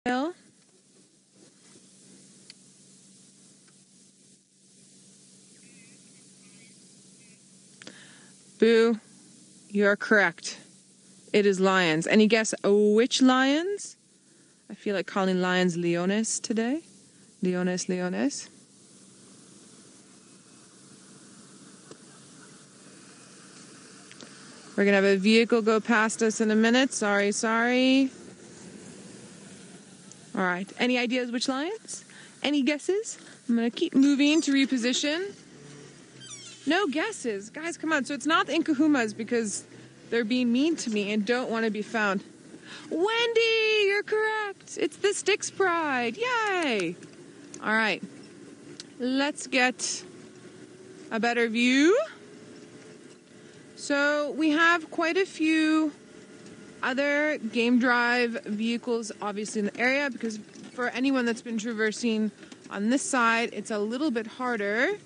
Bill? Boo, you are correct. It is lions. Any guess which lions? I feel like calling lions leones today. Leones, leones. We're going to have a vehicle go past us in a minute. Sorry, sorry. All right. Any ideas which lions? Any guesses? I'm going to keep moving to reposition. No guesses. Guys, come on. So it's not the Inkahumas because they're being mean to me and don't want to be found. Wendy, you're correct. It's the Styx Pride. Yay. All right. Let's get a better view. So we have quite a few other game drive vehicles obviously in the area, because for anyone that's been traversing on this side, it's a little bit harder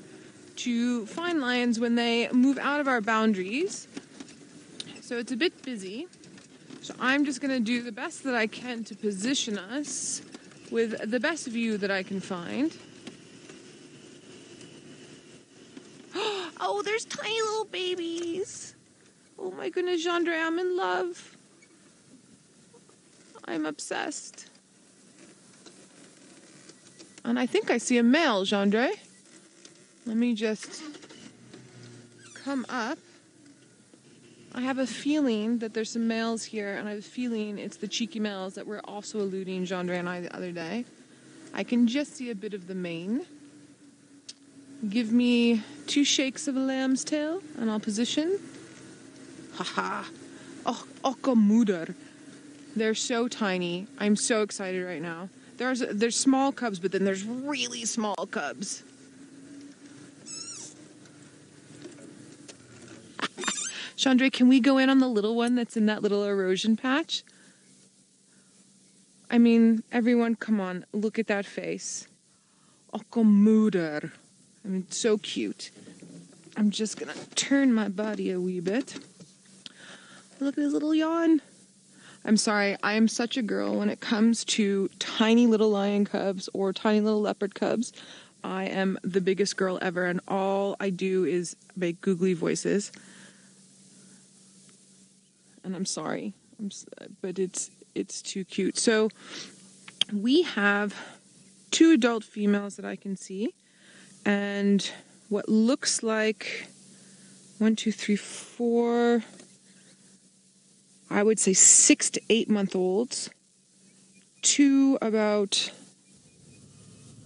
to find lions when they move out of our boundaries. So it's a bit busy. So I'm just going to do the best that I can to position us with the best view that I can find. Oh, there's tiny little babies. Oh my goodness, Gendre, I'm in love. I'm obsessed. And I think I see a male, Gendre. Let me just come up. I have a feeling that there's some males here, and I have a feeling it's the cheeky males that were also eluding Gendre and I the other day. I can just see a bit of the mane. Give me 2 shakes of a lamb's tail, and I'll position. Haha. Oh, okamuder. They're so tiny. I'm so excited right now. There's small cubs, but then there's really small cubs. Gendre, can we go in on the little one that's in that little erosion patch? I mean, everyone, come on. Look at that face. Okamuder. I mean, so cute. I'm just going to turn my body a wee bit. Look at his little yawn. I'm sorry, I am such a girl when it comes to tiny little lion cubs or tiny little leopard cubs. I am the biggest girl ever, and all I do is make googly voices. And I'm sorry, but it's too cute. So we have 2 adult females that I can see, and what looks like 1, 2, 3, 4... I would say 6 to 8 month olds, 2 about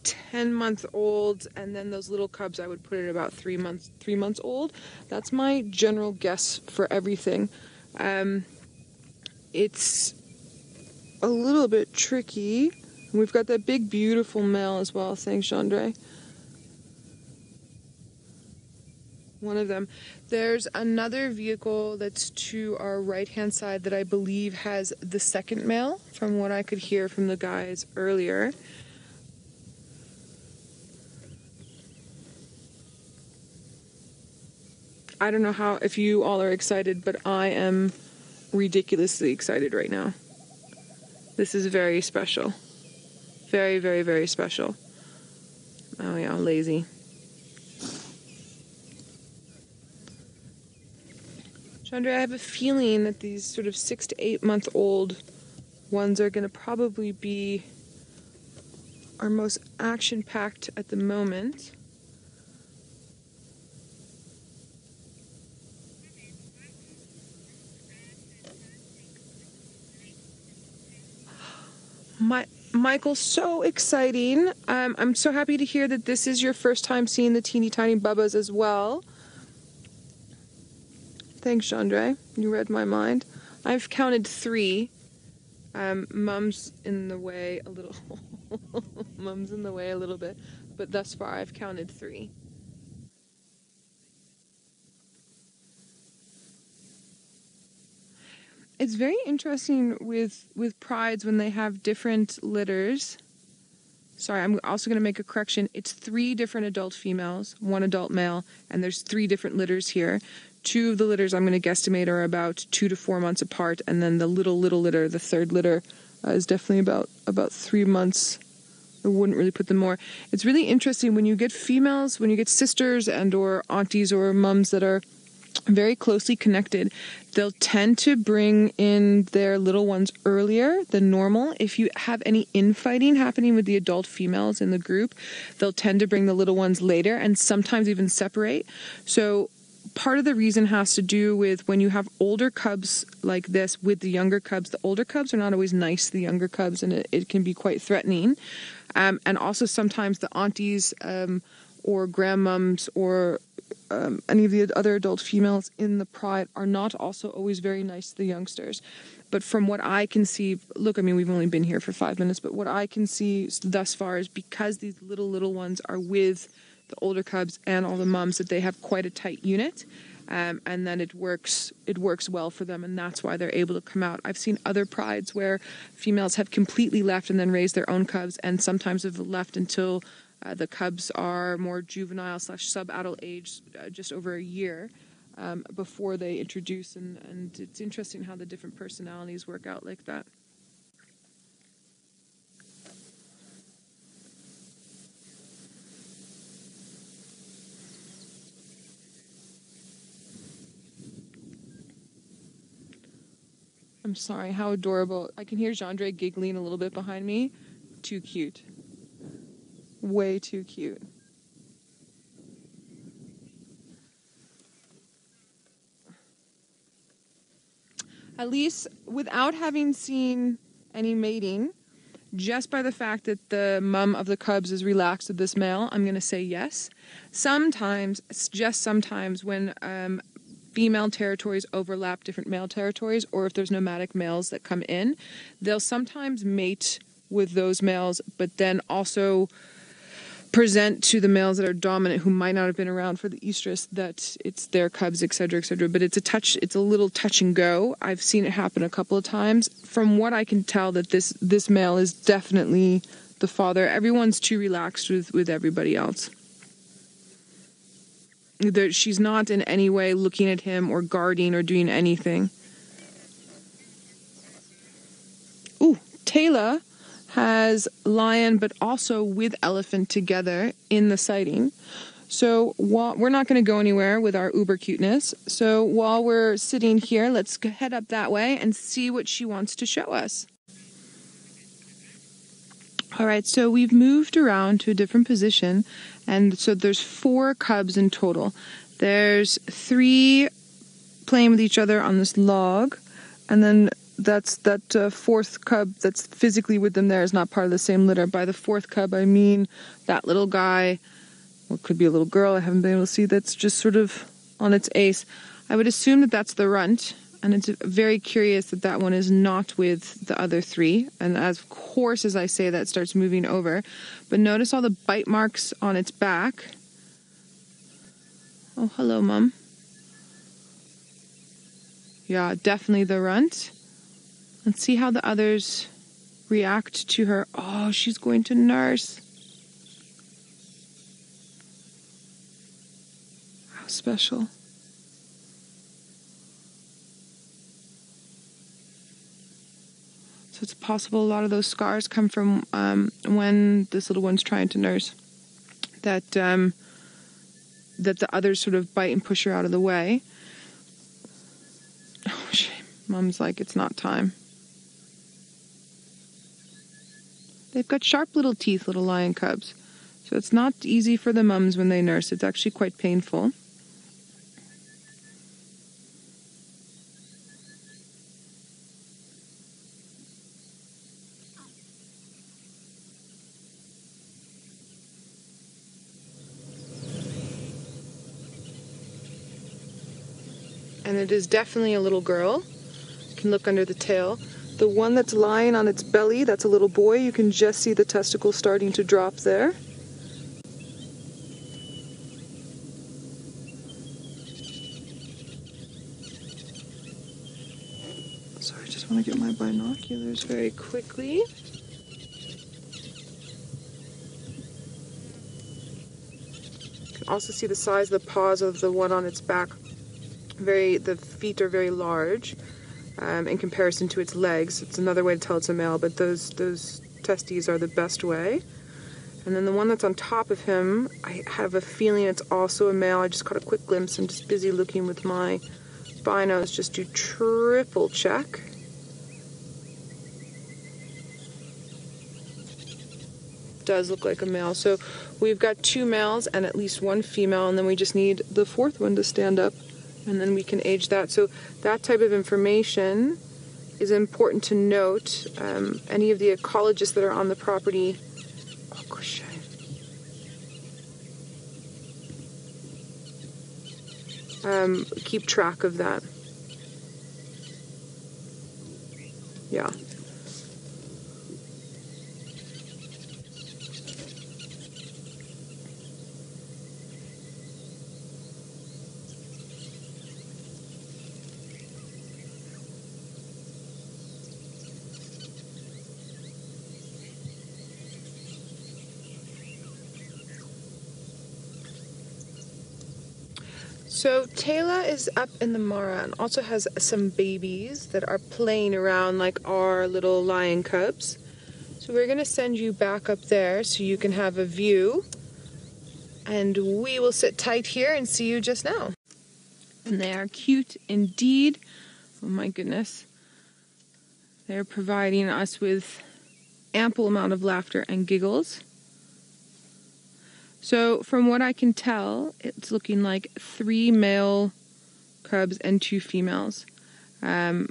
10 month olds, and then those little cubs I would put at about 3 months old. That's my general guess for everything. It's a little bit tricky. We've got that big beautiful male as well. Thanks, Gendre. One of them. There's another vehicle that's to our right-hand side that I believe has the second male, from what I could hear from the guys earlier. I don't know if you all are excited, but I am ridiculously excited right now. This is very special. Very, very, very special. Oh yeah, lazy. Gendre, I have a feeling that these sort of 6 to 8 month old ones are going to probably be our most action-packed at the moment. Michael, so exciting. I'm so happy to hear that this is your first time seeing the teeny tiny bubbas as well. Thanks, Gendre. You read my mind. I've counted 3. Mum's in the way a little. Mum's in the way a little bit. But thus far, I've counted 3. It's very interesting with prides when they have different litters. Sorry, I'm also going to make a correction. It's 3 different adult females, 1 adult male, and there's 3 different litters here. 2 of the litters I'm going to guesstimate are about 2 to 4 months apart, and then the little litter, the third litter, is definitely about 3 months. I wouldn't really put them more. It's really interesting when you get females, when you get sisters and or aunties or mums that are very closely connected, they'll tend to bring in their little ones earlier than normal. If you have any infighting happening with the adult females in the group, they'll tend to bring the little ones later and sometimes even separate. So part of the reason has to do with when you have older cubs like this with the younger cubs. The older cubs are not always nice to the younger cubs, and it can be quite threatening. And also sometimes the aunties or grandmoms or any of the other adult females in the pride are not also always very nice to the youngsters. But from what I can see, look, I mean, we've only been here for 5 minutes, but what I can see thus far is because these little ones are with the older cubs and all the mums, that they have quite a tight unit, and then it works well for them, and that's why they're able to come out. I've seen other prides where females have completely left and then raised their own cubs, and sometimes have left until the cubs are more juvenile / sub-adult age, just over a year, before they introduce, and it's interesting how the different personalities work out like that. I'm sorry, how adorable. I can hear Jandre giggling a little bit behind me. Too cute. Way too cute. At least without having seen any mating, just by the fact that the mum of the cubs is relaxed with this male, I'm going to say yes. Sometimes, just sometimes, when female territories overlap different male territories, or if there's nomadic males that come in, they'll sometimes mate with those males, but then also present to the males that are dominant, who might not have been around for the estrus, that it's their cubs, etc., etc. But it's a little touch and go. I've seen it happen a couple of times. From what I can tell, that this male is definitely the father. Everyone's too relaxed with everybody else. She's not in any way looking at him or guarding or doing anything. Ooh, Taylor has lion but also with elephant together in the sighting. So we're not going to go anywhere with our uber cuteness. So while we're sitting here, let's head up that way and see what she wants to show us. All right, so we've moved around to a different position, and so there's 4 cubs in total. There's 3 playing with each other on this log, and then that 4th cub that's physically with them there is not part of the same litter. By the 4th cub, I mean that little guy, well, it could be a little girl, I haven't been able to see, that's just sort of on its ace. I would assume that that's the runt, and it's very curious that that one is not with the other 3. And of course, as I say that, it starts moving over. But notice all the bite marks on its back. Oh, hello, Mum. Yeah, definitely the runt. Let's see how the others react to her. Oh, she's going to nurse. How special. So it's possible a lot of those scars come from when this little one's trying to nurse. That the others sort of bite and push her out of the way. Oh, shame. Mom's like, it's not time. They've got sharp little teeth, little lion cubs. So it's not easy for the mums when they nurse. It's actually quite painful. And it is definitely a little girl. You can look under the tail. The one that's lying on its belly, that's a little boy. You can just see the testicle starting to drop there. Sorry, I just want to get my binoculars very quickly. You can also see the size of the paws of the one on its back. The feet are very large. in comparison to its legs. It's another way to tell it's a male, but those testes are the best way. And then the one that's on top of him, I have a feeling it's also a male. I just caught a quick glimpse. I'm just busy looking with my binos just to triple check. Does look like a male. So we've got 2 males and at least 1 female, and then we just need the 4th one to stand up, and then we can age that. So that type of information is important to note. Any of the ecologists that are on the property, oh gosh, keep track of that. Yeah. So Taylor is up in the Mara and also has some babies that are playing around like our little lion cubs. So we're going to send you back up there so you can have a view, and we will sit tight here and see you just now. And they are cute indeed. Oh my goodness. They're providing us with ample amount of laughter and giggles. So from what I can tell, it's looking like 3 male cubs and 2 females,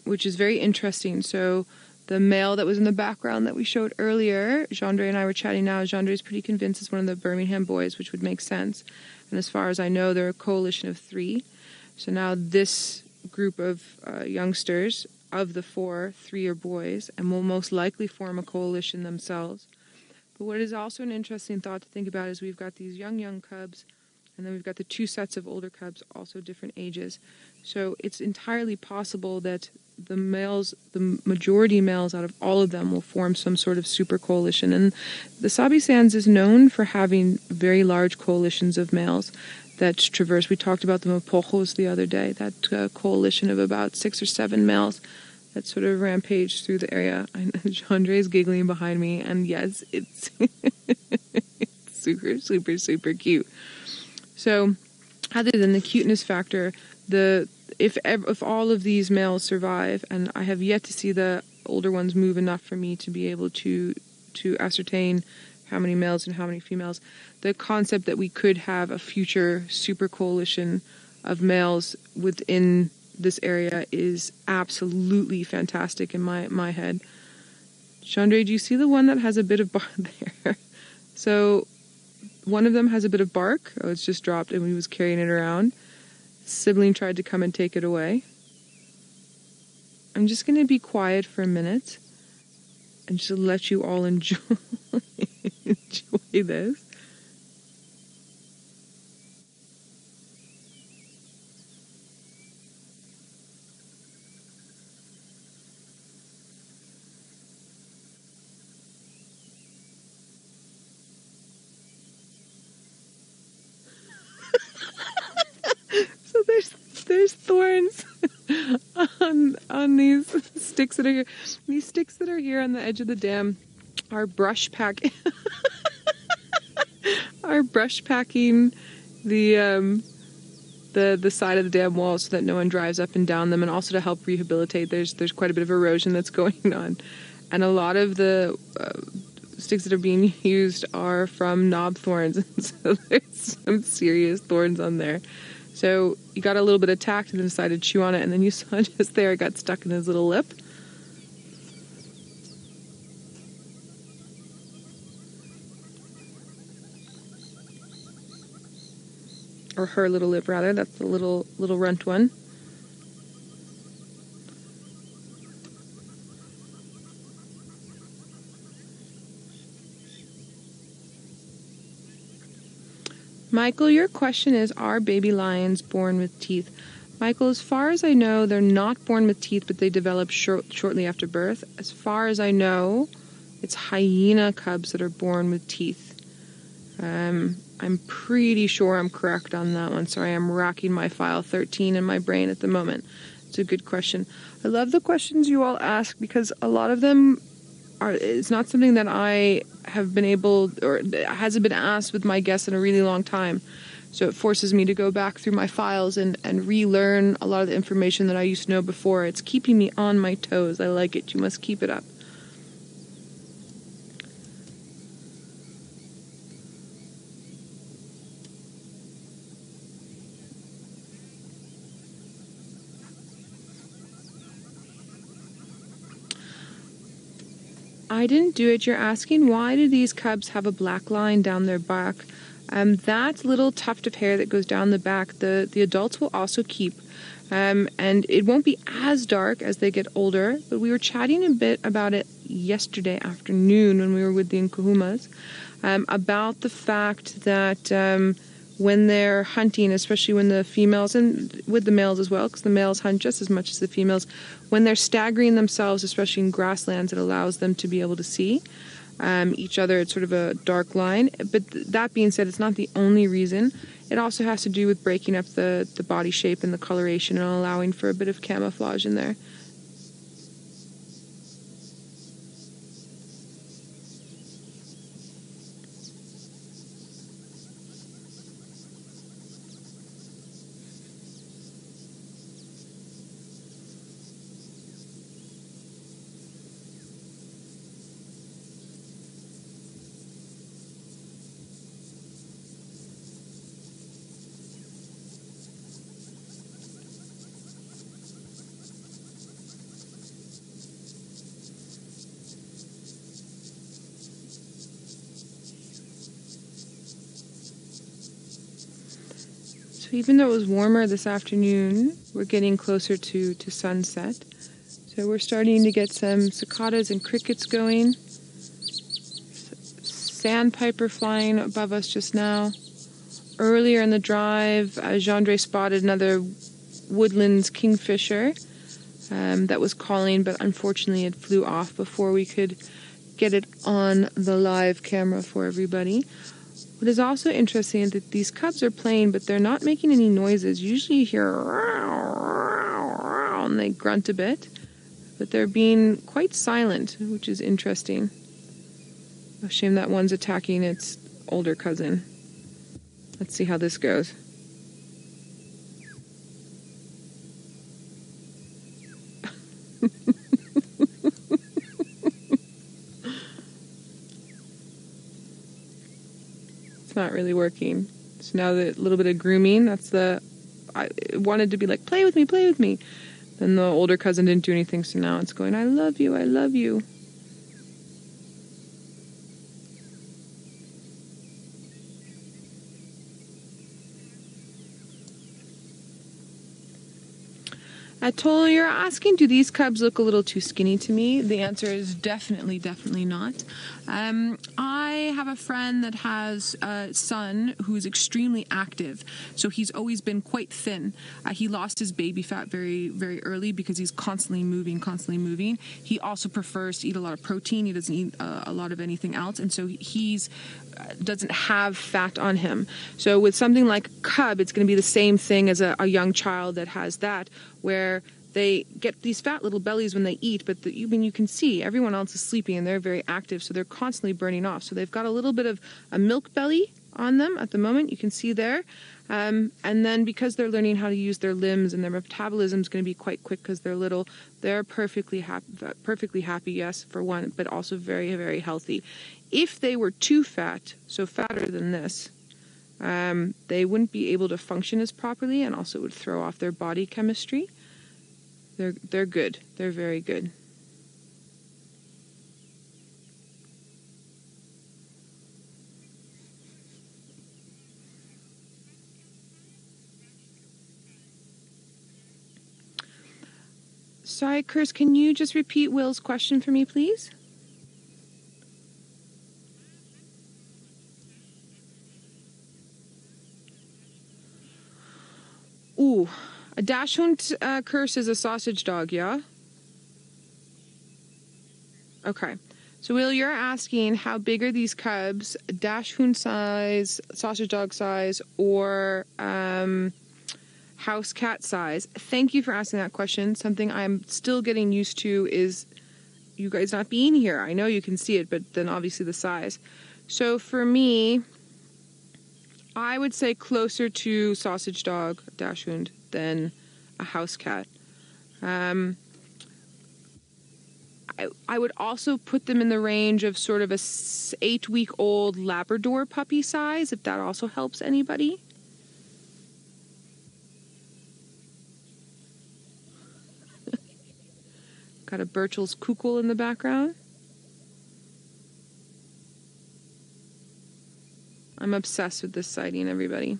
which is very interesting. So the male that was in the background that we showed earlier, Gendre and I were chatting now, Gendre is pretty convinced it's one of the Birmingham boys, which would make sense. And as far as I know, they're a coalition of 3. So now this group of youngsters, of the 4, 3 are boys, and will most likely form a coalition themselves. But what is also an interesting thought to think about is we've got these young cubs, and then we've got the 2 sets of older cubs, also different ages. So it's entirely possible that the males, the majority males out of all of them, will form some sort of super coalition. And the Sabi Sands is known for having very large coalitions of males that traverse. We talked about the Mapojos the other day, that coalition of about 6 or 7 males that sort of rampage through the area. Gendre is giggling behind me, and yes, it's super, super, super cute. So, other than the cuteness factor, if all of these males survive, and I have yet to see the older ones move enough for me to be able to ascertain how many males and how many females, the concept that we could have a future super coalition of males within this area is absolutely fantastic in my head. Gendre, do you see the one that has a bit of bark there? So one of them has a bit of bark. Oh, it's just dropped and we was carrying it around. Sibling tried to come and take it away. I'm just going to be quiet for a minute and just let you all enjoy this. So there's thorns on these sticks that are here. These sticks that are here on the edge of the dam are brush packing the side of the dam wall so that no one drives up and down them, and also to help rehabilitate. There's quite a bit of erosion that's going on, and a lot of the sticks that are being used are from knob thorns, and so there's some serious thorns on there. So he got a little bit attacked and then decided to chew on it, and then you saw just there it got stuck in his little lip. Or her little lip, rather. That's the little runt one. Michael, your question is, are baby lions born with teeth? Michael, as far as I know, they're not born with teeth, but they develop shortly after birth. As far as I know, it's hyena cubs that are born with teeth. I'm pretty sure I'm correct on that one. Sorry, I'm racking my file 13 in my brain at the moment. It's a good question. I love the questions you all ask because a lot of them it's not something that I have been able, or hasn't been asked with my guests in a really long time. So it forces me to go back through my files and relearn a lot of the information that I used to know before. It's keeping me on my toes. I like it. You must keep it up. I didn't do it. You're asking why do these cubs have a black line down their back? That little tuft of hair that goes down the back, the adults will also keep. And it won't be as dark as they get older, but we were chatting a bit about it yesterday afternoon when we were with the Nkuhumas, about the fact that when they're hunting, especially when the females, and with the males as well, because the males hunt just as much as the females, when they're staggering themselves, especially in grasslands, it allows them to be able to see each other. It's sort of a dark line. But that being said, it's not the only reason. It also has to do with breaking up the body shape and the coloration and allowing for a bit of camouflage in there. So even though it was warmer this afternoon, we're getting closer to sunset. So we're starting to get some cicadas and crickets going. Sandpiper flying above us just now. Earlier in the drive, Gendre spotted another woodlands kingfisher that was calling, but unfortunately it flew off before we could get it on the live camera for everybody. What is also interesting is that these cubs are playing, but they're not making any noises. Usually you hear and they grunt a bit, but they're being quite silent, which is interesting. A shame that one's attacking its older cousin. Let's see how this goes. It's not really working. So now the little bit of grooming, I wanted to be like, play with me, play with me. Then the older cousin didn't do anything, so now it's going, I love you, I love you. Atoll, you're asking, do these cubs look a little too skinny to me? The answer is definitely not. I have a friend that has a son who's extremely active, so he's always been quite thin. He lost his baby fat very, very early because he's constantly moving. He also prefers to eat a lot of protein. He doesn't eat a lot of anything else, and so he's doesn't have fat on him. So with something like cub, it's going to be the same thing as a young child that has that, where they get these fat little bellies when they eat, but you can see everyone else is sleeping and they're very active, so they're constantly burning off. So they've got a little bit of a milk belly on them at the moment, you can see there. And then because they're learning how to use their limbs and their metabolism is going to be quite quick because they're little, they're perfectly happy, yes, for one, but also very, very healthy. If they were too fat, so fatter than this, they wouldn't be able to function as properly and also would throw off their body chemistry. They're good. They're very good. Sorry, Chris, can you just repeat Will's question for me, please? Ooh, a Dachshund curse is a sausage dog, yeah? Okay. So, Will, you're asking how big are these cubs? Dachshund size, sausage dog size, or house cat size. Thank you for asking that question. Something I'm still getting used to is you guys not being here. I know you can see it, but then obviously the size. So for me, I would say closer to sausage dog, dachshund, than a house cat. I would also put them in the range of sort of a 8-week-old Labrador puppy size, if that also helps anybody. Got a Birchel's Kukul in the background. I'm obsessed with this sighting, everybody.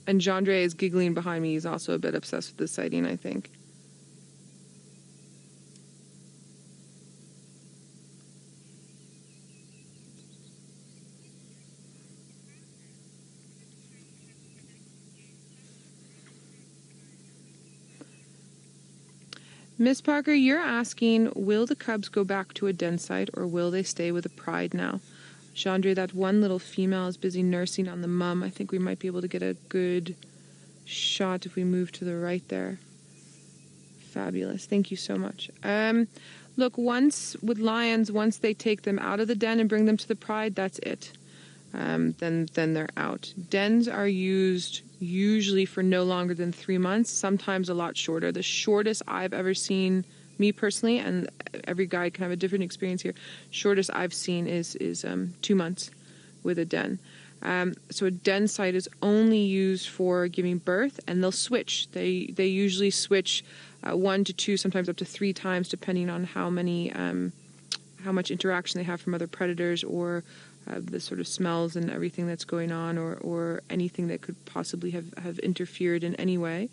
And Jandre is giggling behind me. He's also a bit obsessed with this sighting, I think. Miss Parker, you're asking, will the cubs go back to a den site or will they stay with a pride now? Chandra, that one little female is busy nursing on the mum. I think we might be able to get a good shot if we move to the right there. Fabulous. Thank you so much. Look, once with lions, once they take them out of the den and bring them to the pride, that's it. Then they're out. Dens are used usually for no longer than 3 months, sometimes a lot shorter. The shortest I've ever seen, me personally, and every guide can have a different experience here, shortest I've seen is 2 months with a den. So a den site is only used for giving birth, and they'll switch. They usually switch 1 to 2, sometimes up to 3 times, depending on how much interaction they have from other predators, or the sort of smells and everything that's going on, or anything that could possibly have interfered in any way.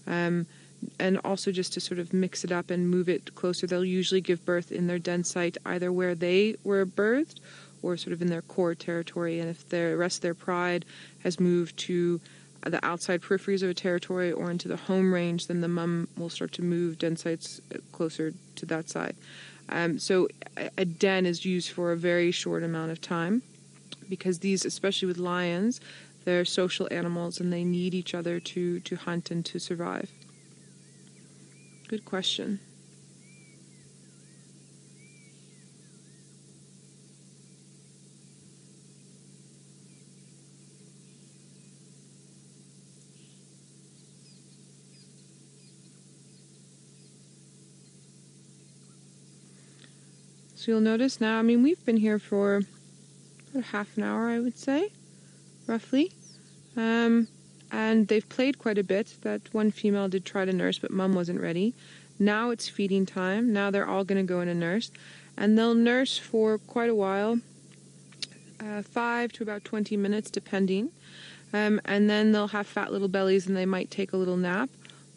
And also just to sort of mix it up and move it closer, they'll usually give birth in their den site, either where they were birthed or sort of in their core territory. And if the rest of their pride has moved to the outside peripheries of a territory or into the home range, then the mum will start to move den sites closer to that side. So a den is used for a very short amount of time, because these, especially with lions, they're social animals and they need each other to hunt and to survive. Good question. So you'll notice now, I mean, we've been here for about half an hour, I would say, roughly. And they've played quite a bit. That one female did try to nurse, but mum wasn't ready. Now it's feeding time. Now they're all going to go in and nurse. And they'll nurse for quite a while, 5 to about 20 minutes, depending. And then they'll have fat little bellies and they might take a little nap.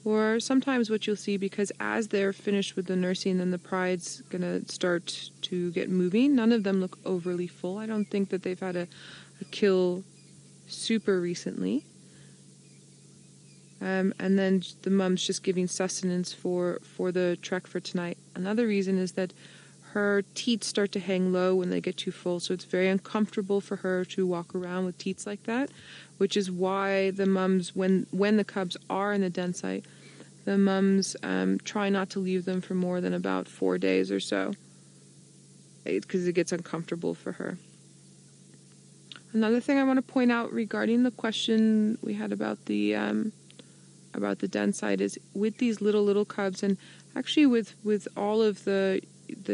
Or sometimes what you'll see, because as they're finished with the nursing, then the pride's going to start to get moving. None of them look overly full. I don't think that they've had a kill super recently. And then the mum's just giving sustenance for the trek for tonight. Another reason is that her teats start to hang low when they get too full, so it's very uncomfortable for her to walk around with teats like that, which is why the mums, when the cubs are in the den site, the mums try not to leave them for more than about 4 days or so, because it gets uncomfortable for her. Another thing I want to point out regarding the question we had about the den site is, with these little cubs, and actually with all of the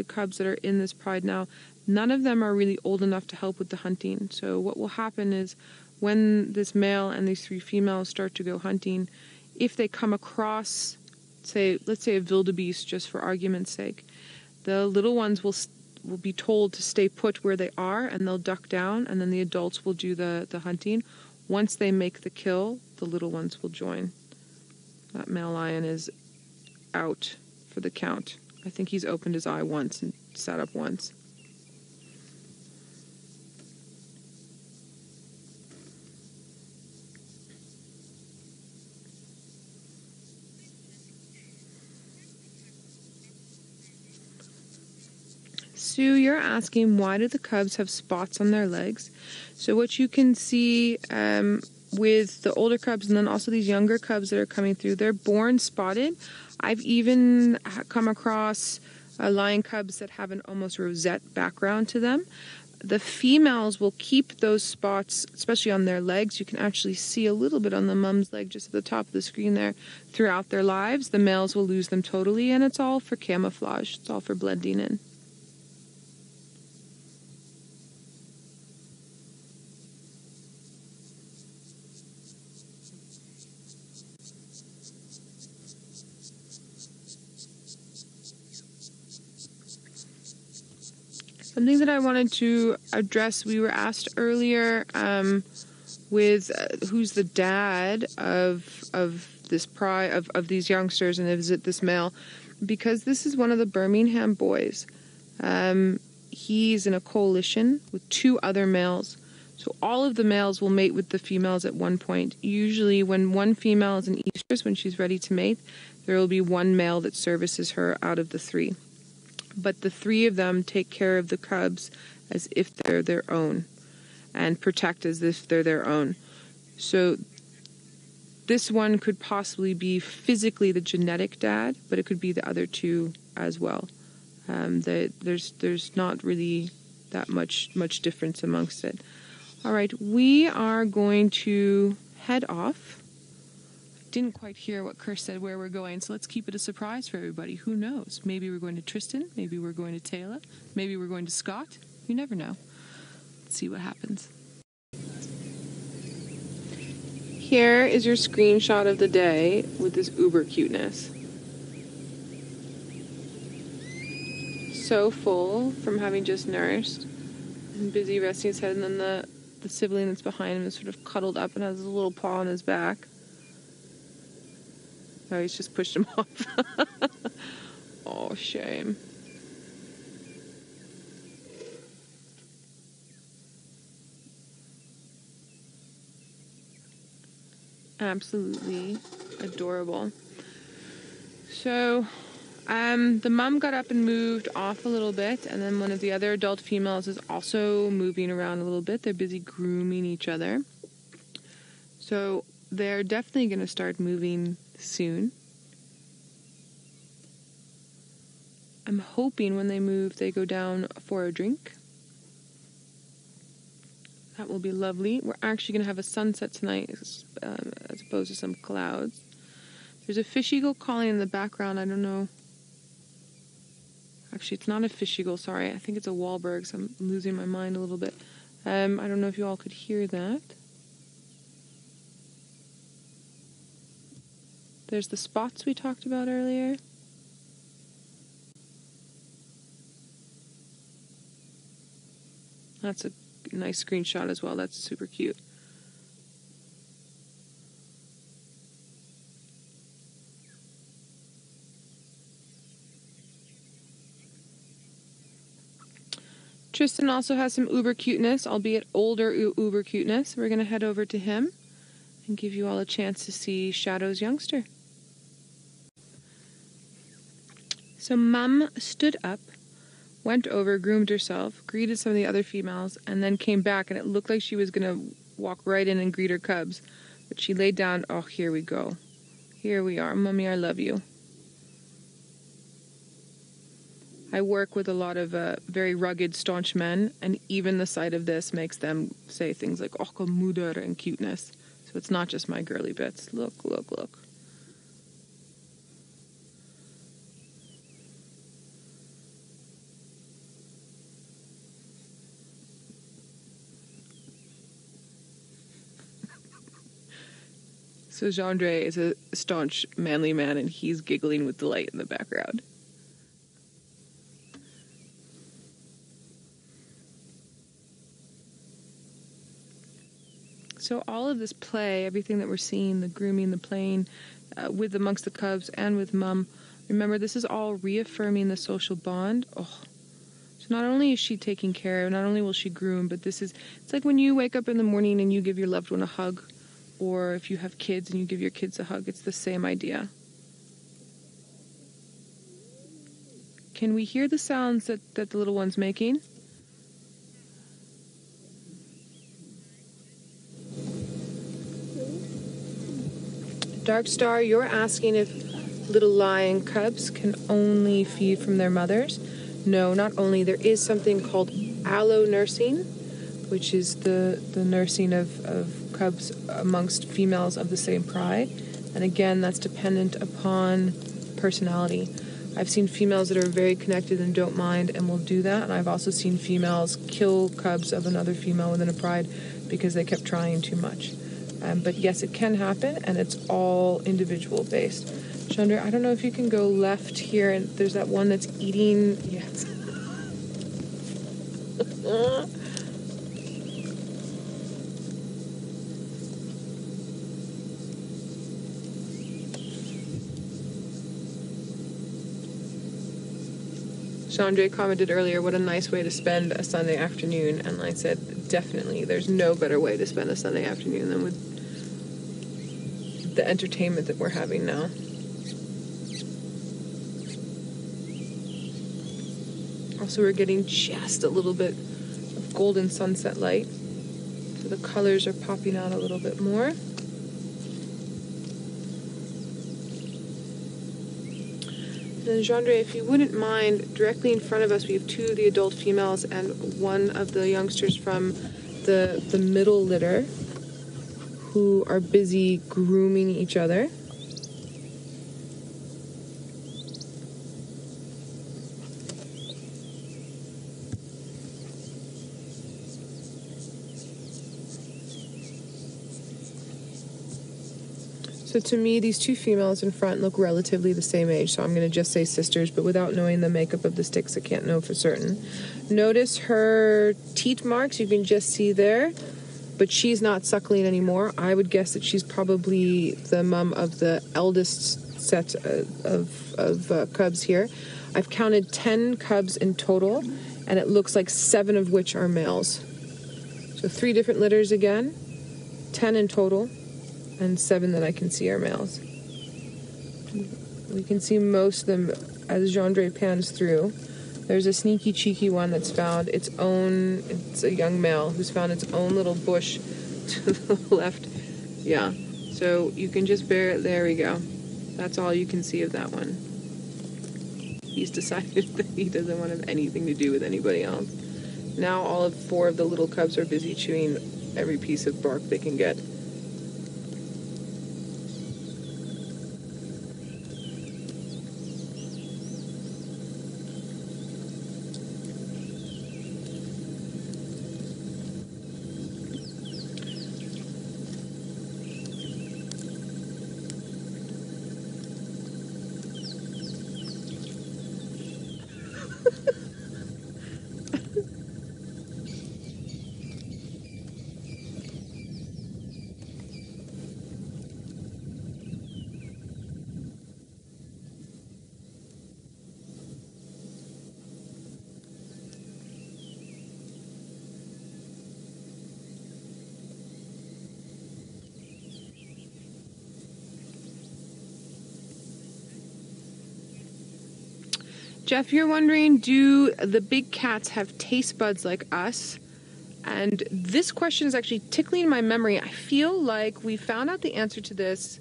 cubs that are in this pride now, none of them are really old enough to help with the hunting. So what will happen is, when this male and these 3 females start to go hunting, if they come across, let's say a wildebeest, just for argument's sake, the little ones will be told to stay put where they are, and they'll duck down, and then the adults will do the hunting. Once they make the kill, the little ones will join. That male lion is out for the count. I think he's opened his eye once and sat up once. Sue, you're asking, why do the cubs have spots on their legs? So what you can see with the older cubs and then also these younger cubs that are coming through, they're born spotted. I've even come across lion cubs that have an almost rosette background to them. The females will keep those spots, especially on their legs. You can actually see a little bit on the mum's leg just at the top of the screen there throughout their lives. The males will lose them totally, and it's all for camouflage. It's all for blending in. Something that I wanted to address, we were asked earlier with who's the dad of this pride of these youngsters, and is it this male? Because this is one of the Birmingham boys. He's in a coalition with 2 other males. So all of the males will mate with the females at one point. Usually when one female is in estrus, when she's ready to mate, there will be one male that services her out of the 3. But the 3 of them take care of the cubs as if they're their own and protect as if they're their own. So this one could possibly be physically the genetic dad, but it could be the other 2 as well. There's not really that much difference amongst it. All right, we are going to head off. Didn't quite hear what Kirsch said where we're going, so let's keep it a surprise for everybody. Who knows? Maybe we're going to Tristan, maybe we're going to Taylor, maybe we're going to Scott. You never know. Let's see what happens. Here is your screenshot of the day with this uber cuteness. So full from having just nursed and busy resting his head, and then the sibling that's behind him is sort of cuddled up and has a little paw on his back. Oh, he's just pushed him off. Oh, shame. Absolutely adorable. So, the mom got up and moved off a little bit, and then one of the other adult females is also moving around a little bit. They're busy grooming each other. So, they're definitely going to start moving soon. I'm hoping when they move, they go down for a drink. That will be lovely. We're actually going to have a sunset tonight as opposed to some clouds. There's a fish eagle calling in the background. I don't know. Actually, it's not a fish eagle, sorry. I think it's a Wahlberg, so I'm losing my mind a little bit. I don't know if you all could hear that. There's the spots we talked about earlier. That's a nice screenshot as well. That's super cute. Tristan also has some uber cuteness, albeit older uber cuteness. We're going to head over to him and give you all a chance to see Shadow's youngster. So Mum stood up, went over, groomed herself, greeted some of the other females, and then came back, and it looked like she was going to walk right in and greet her cubs. But she laid down. Oh, here we go. Here we are. Mummy, I love you. I work with a lot of very rugged, staunch men, and even the sight of this makes them say things like "och, moeder" and cuteness. So it's not just my girly bits. Look, look, look. So Jean-Dre is a staunch, manly man, and he's giggling with delight in the background. So all of this play, everything that we're seeing, the grooming, the playing, with amongst the cubs and with Mum, remember, this is all reaffirming the social bond. Oh, so not only is she taking care of, not only will she groom, but it's like when you wake up in the morning and you give your loved one a hug, or if you have kids and you give your kids a hug, it's the same idea. Can we hear the sounds that the little one's making? Dark Star, you're asking if little lion cubs can only feed from their mothers. No, not only. There is something called allo nursing, which is the nursing of cubs amongst females of the same pride. And again, that's dependent upon personality. I've seen females that are very connected and don't mind and will do that. And I've also seen females kill cubs of another female within a pride because they kept trying too much. But yes, it can happen, and it's all individual based. Chandra, I don't know if you can go left here, and there's that one that's eating. Yes. Chandra commented earlier, what a nice way to spend a Sunday afternoon, and I said, definitely, there's no better way to spend a Sunday afternoon than with the entertainment that we're having now. Also, we're getting just a little bit of golden sunset light, so the colors are popping out a little bit more. And Chandra, if you wouldn't mind, directly in front of us we have two of the adult females and one of the youngsters from the middle litter who are busy grooming each other. So to me, these two females in front look relatively the same age, so I'm going to just say sisters, but without knowing the makeup of the Styx, I can't know for certain. Notice her teat marks, you can just see there, but she's not suckling anymore. I would guess that she's probably the mom of the eldest set of cubs here. I've counted 10 cubs in total, and it looks like 7 of which are males. So 3 different litters again, 10 in total, and 7 that I can see are males. We can see most of them as Chandra pans through. There's a sneaky, cheeky one that's found its a young male who's found its own little bush to the left. Yeah, so you can just there we go. That's all you can see of that one. He's decided that he doesn't want to have anything to do with anybody else. Now all 4 of the little cubs are busy chewing every piece of bark they can get. Jeff, you're wondering, do the big cats have taste buds like us? And this question is actually tickling my memory. I feel like we found out the answer to this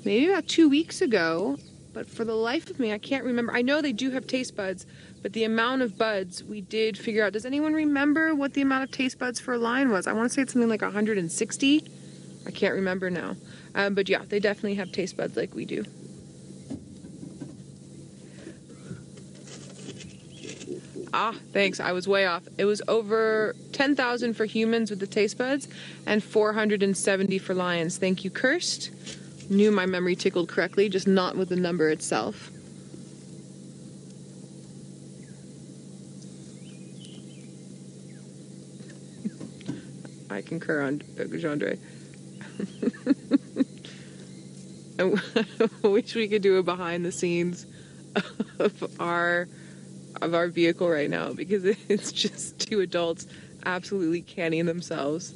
maybe about 2 weeks ago, but for the life of me, I can't remember. I know they do have taste buds, but the amount of buds we did figure out. Does anyone remember what the amount of taste buds for a lion was? I want to say it's something like 160. I can't remember now. But yeah, they definitely have taste buds like we do. Ah, thanks. I was way off. It was over 10,000 for humans with the taste buds and 470 for lions. Thank you, Kirst. Knew my memory tickled correctly, just not with the number itself. I concur on Chandra. I wish we could do a behind the scenes of our vehicle right now, because it's just 2 adults absolutely canning themselves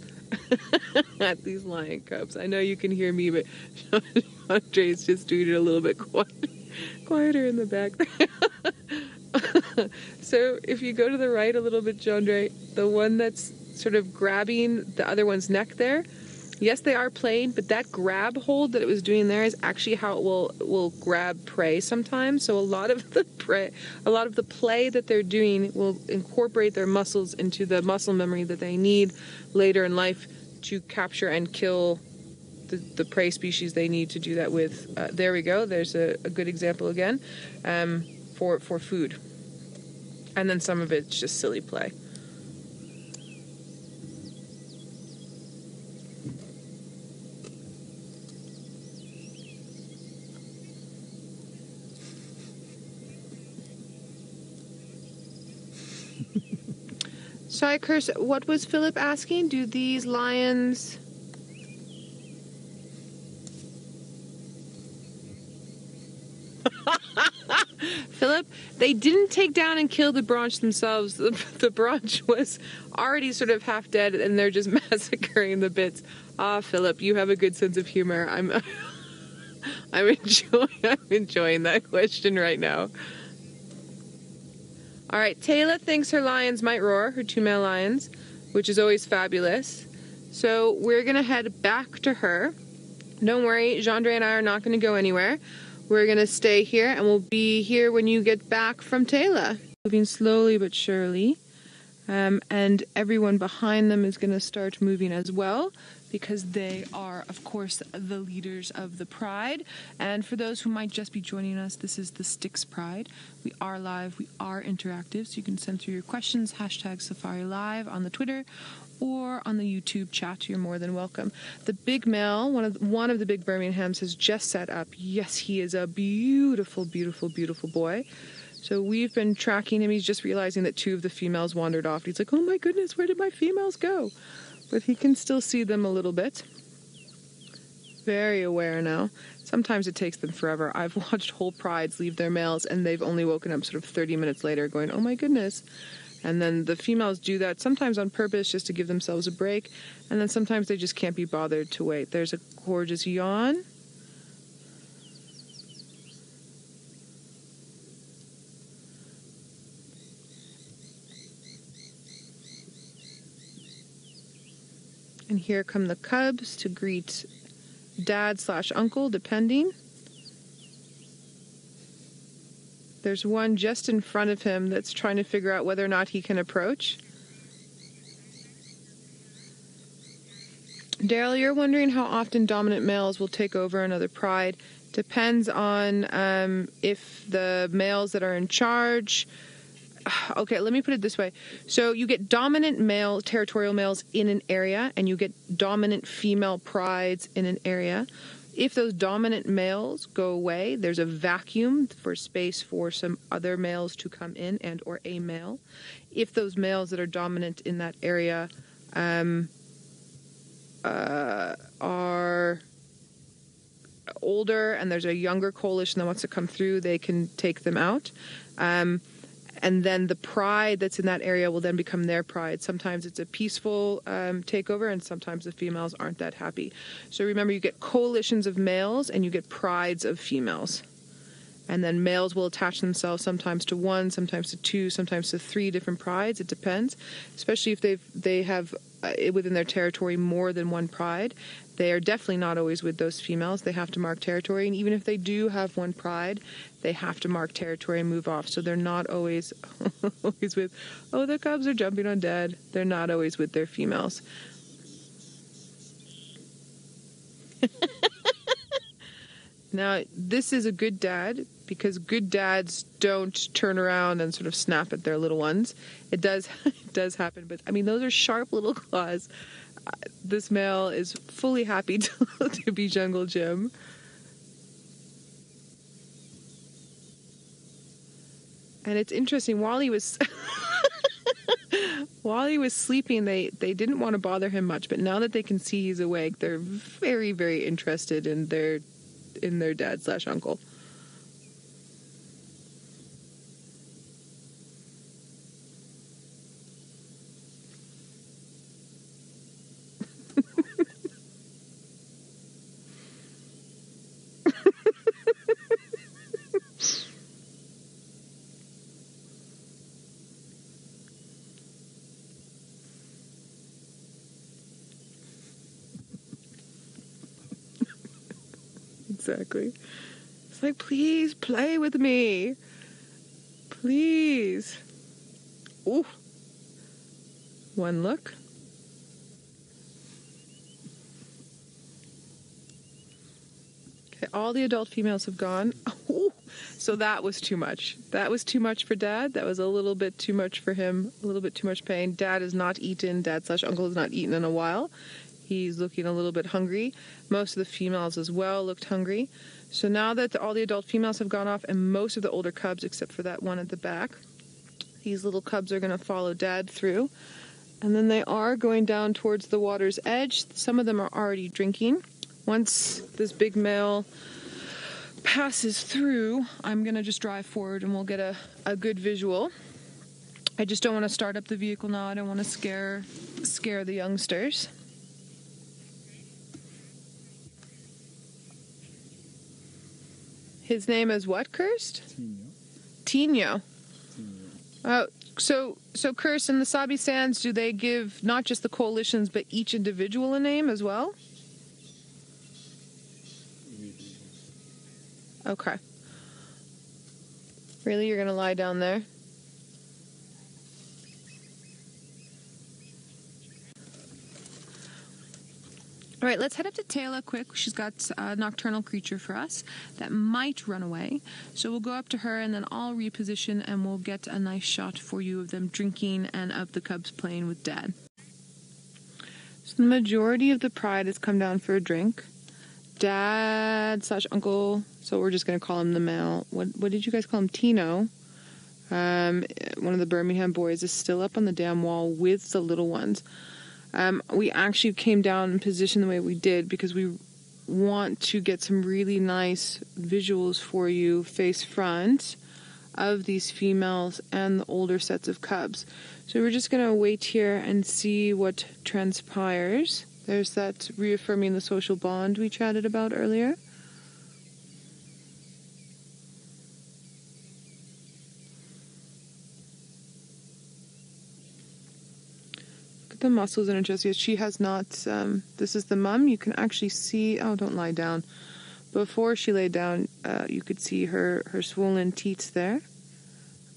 at these lion cubs. I know you can hear me, but Andre's just doing it a little bit quieter in the back. So if you go to the right a little bit, Chandra, the one that's sort of grabbing the other one's neck there, Yes, they are plain, but that grab hold that it was doing there is actually how it will grab prey sometimes. So a lot of the play that they're doing will incorporate their muscles into the muscle memory that they need later in life to capture and kill the prey species they need to do that with. There we go. There's a good example again, for food. And then some of it's just silly play. Sorry, Curse, what was Philip asking? Do these lions... Philip, they didn't take down and kill the branch themselves. The branch was already sort of half dead, and they're just massacring the bits. Ah, Philip, you have a good sense of humor. I'm enjoying that question right now. All right, Taylor thinks her lions might roar, her 2 male lions, which is always fabulous. So we're gonna head back to her. Don't worry, Gendre and I are not gonna go anywhere. We're gonna stay here, and we'll be here when you get back from Taylor. Moving slowly but surely. And everyone behind them is gonna start moving as well, because they are, of course, the leaders of the Pride. And for those who might just be joining us, this is the Styx Pride. We are live, we are interactive, so you can send through your questions, #SafariLive on the Twitter, or on the YouTube chat. You're more than welcome. The big male, one of the big Birminghams, has just set up. Yes, he is a beautiful, beautiful, beautiful boy. So we've been tracking him. He's just realizing that 2 of the females wandered off. He's like, oh my goodness, where did my females go? But he can still see them a little bit. Very aware now. Sometimes it takes them forever. I've watched whole prides leave their males, and they've only woken up sort of 30 minutes later going, oh my goodness. And then the females do that sometimes on purpose just to give themselves a break. And then sometimes they just can't be bothered to wait. There's a gorgeous yawn. And here come the cubs to greet dad/uncle, depending. There's one just in front of him that's trying to figure out whether or not he can approach. Daryl, you're wondering how often dominant males will take over another pride. Depends on if the males that are in charge... Okay, let me put it this way. So you get dominant male, territorial males in an area, and you get dominant female prides in an area. If those dominant males go away, there's a vacuum for space for some other males to come in, and or a male. If those males that are dominant in that area are older and there's a younger coalition that wants to come through, they can take them out. And then the pride that's in that area will then become their pride. Sometimes it's a peaceful takeover, and sometimes the females aren't that happy. So remember, you get coalitions of males and you get prides of females. And then males will attach themselves sometimes to 1, sometimes to 2, sometimes to 3 different prides. It depends, especially if they have within their territory more than 1 pride. They are definitely not always with those females. They have to mark territory, and even if they do have 1 pride, they have to mark territory and move off. So they're not always always with, oh, the cubs are jumping on dad. They're not always with their females. Now, this is a good dad, because good dads don't turn around and sort of snap at their little ones. It does happen, but I mean, those are sharp little claws. This male is fully happy to be Jungle Jim. And it's interesting, while he was sleeping, they didn't want to bother him much, but now that they can see he's awake, they're very, very interested in their dad/uncle. Exactly. It's like, please play with me. Please. Ooh. One look. Okay, all the adult females have gone. Ooh. So that was too much. That was too much for Dad. That was a little bit too much for him. A little bit too much pain. Dad has not eaten. Dad/uncle has not eaten in a while. He's looking a little bit hungry. Most of the females as well looked hungry. So now that all the adult females have gone off and most of the older cubs, except for that one at the back, these little cubs are going to follow Dad through. And then they are going down towards the water's edge. Some of them are already drinking. Once this big male passes through, I'm going to just drive forward and we'll get a good visual. I just don't want to start up the vehicle now. I don't want to scare the youngsters. His name is what, Kirst? Tino. Oh, so Kirst, in the Sabi Sands, do they give not just the coalitions but each individual a name as well? Okay. Really, you're gonna lie down there? All right, let's head up to Taylor quick. She's got a nocturnal creature for us that might run away. So we'll go up to her and then I'll reposition and we'll get a nice shot for you of them drinking and of the cubs playing with Dad. So the majority of the pride has come down for a drink. Dad/uncle, so we're just going to call him the male. What did you guys call him? Tino. One of the Birmingham boys is still up on the damn wall with the little ones. We actually came down and positioned the way we did because we want to get some really nice visuals for you face front of these females and the older sets of cubs. So we're just going to wait here and see what transpires. There's that reaffirming the social bond we chatted about earlier. The muscles in her chest. Yes, she has not. This is the mum. You can actually see. Oh, don't lie down. Before she lay down, you could see her swollen teats there,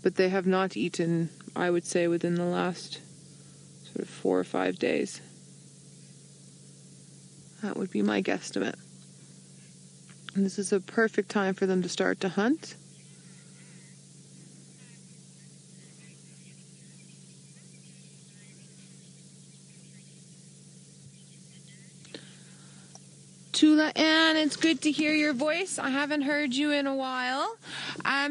but they have not eaten. I would say within the last sort of 4 or 5 days. That would be my guesstimate. And this is a perfect time for them to start to hunt. Tula Ann, it's good to hear your voice. I haven't heard you in a while.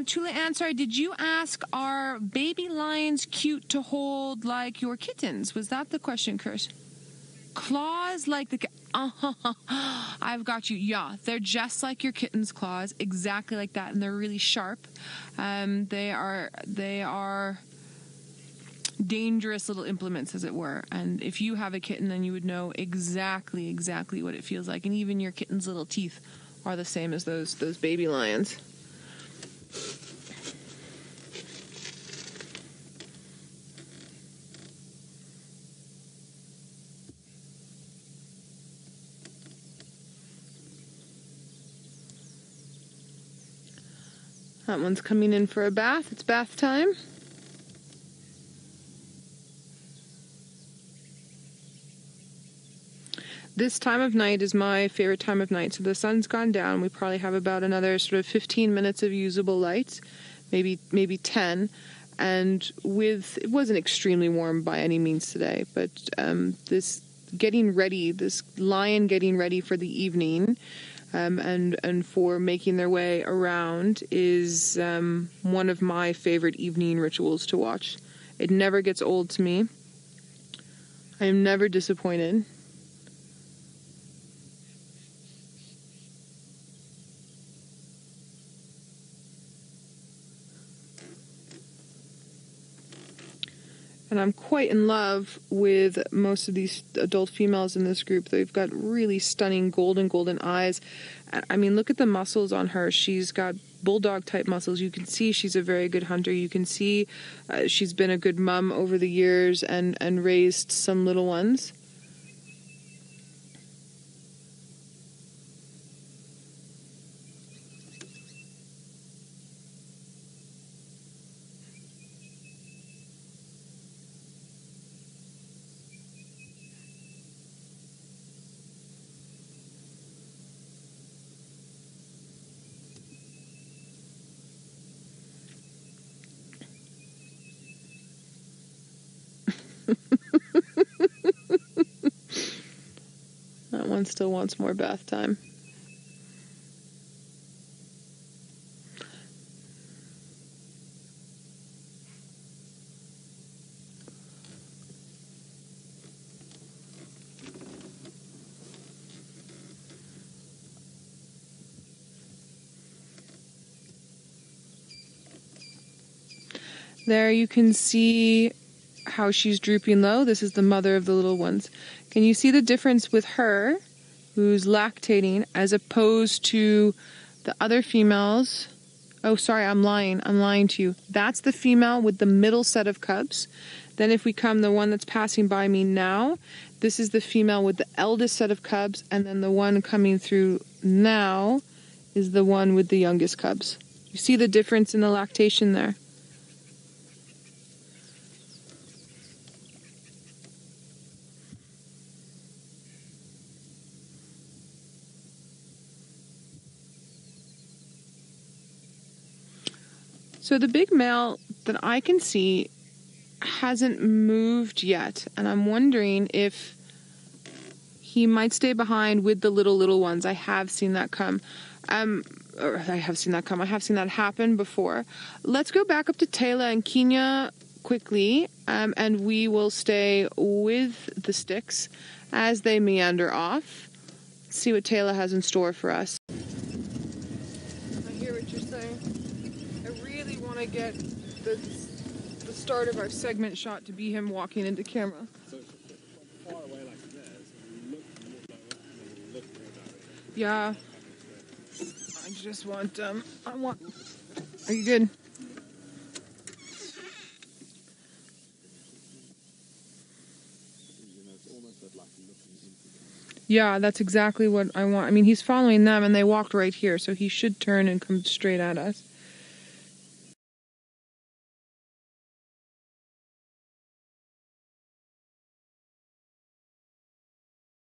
Tula Ann, sorry, did you ask, are baby lions cute to hold like your kittens? Was that the question, Kurt? Claws like the... I've got you. Yeah, they're just like your kitten's claws, exactly like that, and they're really sharp. They are dangerous little implements, as it were. And if you have a kitten, then you would know exactly what it feels like. And even your kitten's little teeth are the same as those baby lions. That one's coming in for a bath. It's bath time. This time of night is my favorite time of night. So the sun's gone down. We probably have about another sort of 15 minutes of usable light, maybe 10. And it wasn't extremely warm by any means today, but this lion getting ready for the evening and for making their way around is one of my favorite evening rituals to watch. It never gets old to me. I am never disappointed. And I'm quite in love with most of these adult females in this group. They've got really stunning golden eyes. I mean, look at the muscles on her. She's got bulldog type muscles. You can see she's a very good hunter. You can see she's been a good mum over the years and raised some little ones. one still wants more bath time. There you can see how she's drooping low. This is the mother of the little ones. Can you see the difference with her, who's lactating, as opposed to the other females? Oh, sorry, I'm lying to you. That's the female with the middle set of cubs. Then if we come, the one that's passing by me now, this is the female with the eldest set of cubs, and then the one coming through now is the one with the youngest cubs. You see the difference in the lactation there? So the big male that I can see hasn't moved yet, and I'm wondering if he might stay behind with the little ones. I have seen that come. I have seen that happen before. Let's go back up to Taylor and Kenya quickly, and we will stay with the Styx as they meander off. See what Taylor has in store for us. I hear what you're saying. I really want to get the start of our segment shot to be him walking into camera. So it's far away like this, and you look more directly, and you look more directly. Yeah. I just want, are you good? Yeah, that's exactly what I want. I mean, he's following them, and they walked right here, so he should turn and come straight at us.